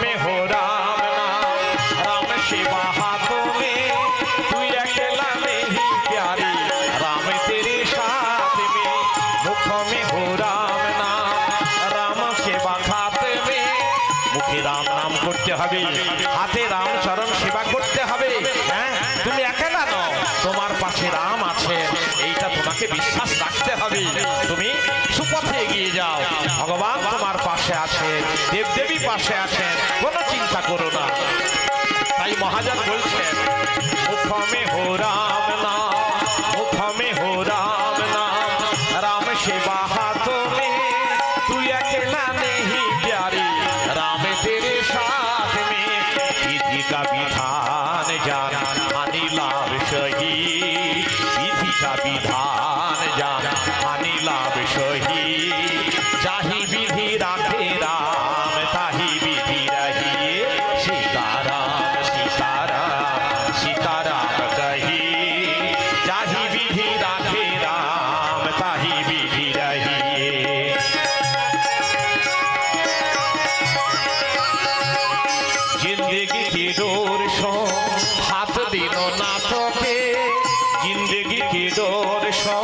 में हो राम नाम, राम सेवा हाथों में, तू अकेला नहीं प्यारी, राम तेरे साथ में। मुख में हो राम नाम, राम सेवा खाते में, मुखे राम नाम करते हबे, हाथे राम चरण सेवा करते हबे। তুমি একেলা নও, তোমার পাশে রাম আছে, এইটা তোমাকে বিশ্বাস রাখতে হবে। তুমি সুপথে এগিয়ে যাও, ভগবান তোমার পাশে আছে, দেবদেবী পাশে আছেন, কোনো চিন্তা করো না। তাই মহাজন বলছেন মুখ में हो राम नाम, मुख में हो राम नाम, राम सेवा हाथों में, तू अकेला नहीं प्यारी, राम तेरे साथ में। विधि का विधान जान हानि लाभ सही, विधि का विधान जान हानि लाभ सही, जाहि विधि राखे राम ताहि विधि रही, सीताराम सीताराम सीताराम कही, जाहि विधि राखे राम ताहि विधि रही। जिंदगी की डोर सो हाथ दिनो ना তোকে, जिंदगी की डोर सो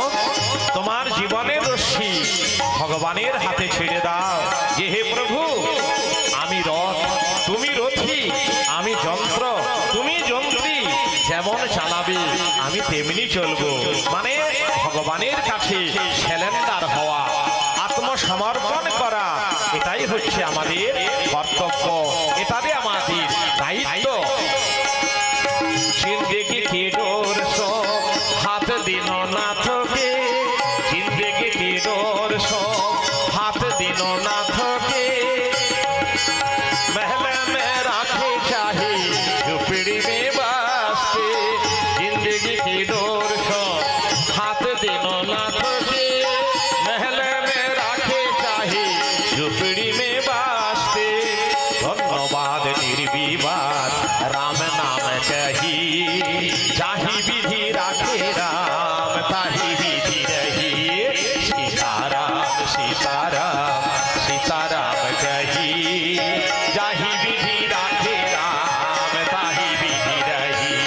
তোমার জীবনের রশ্মি ভগবানের হাতে ছেড়ে দাও। যে হে প্রভু, আমি রথ, তুমি রথী, আমি যন্ত্র, তুমি যন্ত্রী, যেমন চালাবে আমি তেমনি চলবো। মানে ভগবানের কাছে সিলিন্ডার হওয়া, আত্মসমর্পণ করা, এটাই হচ্ছে আমাদের কর্তব্য, এটাই আমাদের দায়িত্ব। जिंदगी की डोर सो हाथ दिनो ना थके, जिंदगी की डोर सो हाथ दिनो ना थके, महल में राखे चाहे झुपड़ी में बसते, जिंदगी की डोर सो हाथ दिनो ना थके, महल में राखे चाहे झुपड़ी में बसते। धन्यवाद निर्विवाद राम नाम कही, जाहि विधि राखे राम ताहि विधि रही, सीताराम सीताराम सीताराम कही, जाहि विधि राखे राम ताहि विधि रही।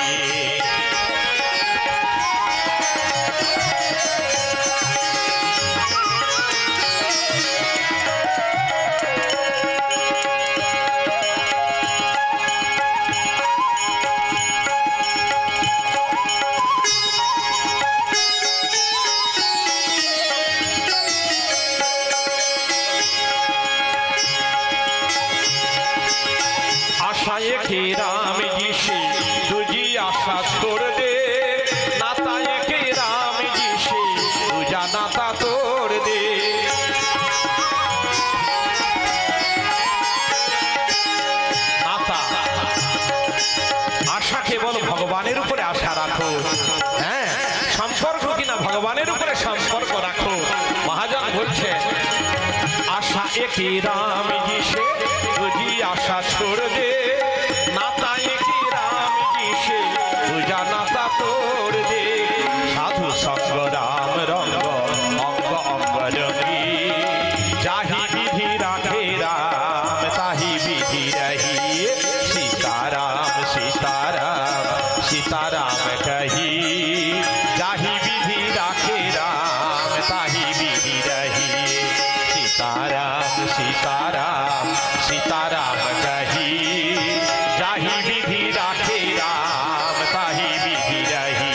आशाए के राम जी से तुझी आशा तोड़ दे, नाताए के राम जी से तुझा नाता तोड़ दे। नाता आशा केवल भगवाনের উপরে আশা রাখো, হ্যাঁ, সম্পর্ক কিনা ভগবানের উপরে সম্পর্ক রাখো। মহাজন বলছে आशा एक राम जी से तुझी आशा छोड़ दे, नाता एक राम जी से तुझा नाता तोड़ दे। साधु संग राम रंग अंग अंग रंगी, जाहि विधि राखे राम ताहि विधि रही, सीताराम सीताराम सीताराम कही, जाहि विधि राखे राम ताहि विधि रही, सीताराम सीताराम सीताराम कही, जाहि विधि राखे राम ताहि विधि रही।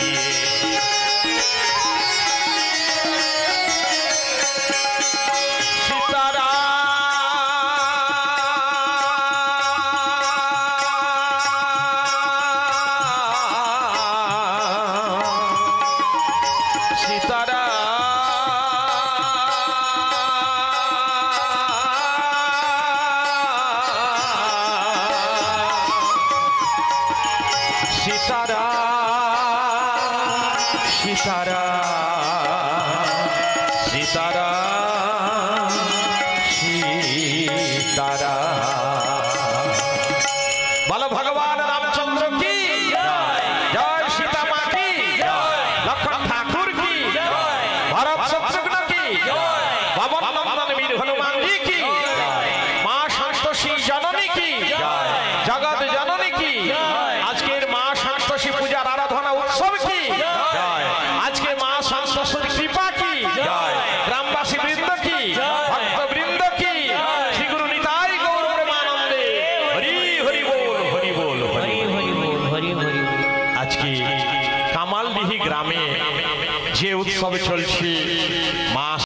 बोलो भगवान रामचंद्र की जय, सीता माँ की जय, लक्ष्मण ठाकुर की जय, भरत शत्रुघ्न की जय, पवन नंदन वीर हनुमान जी की जय, माँ संतोषी जननी की जय। আজকে কামালডিহি গ্রামে যে উৎসব চলছে মা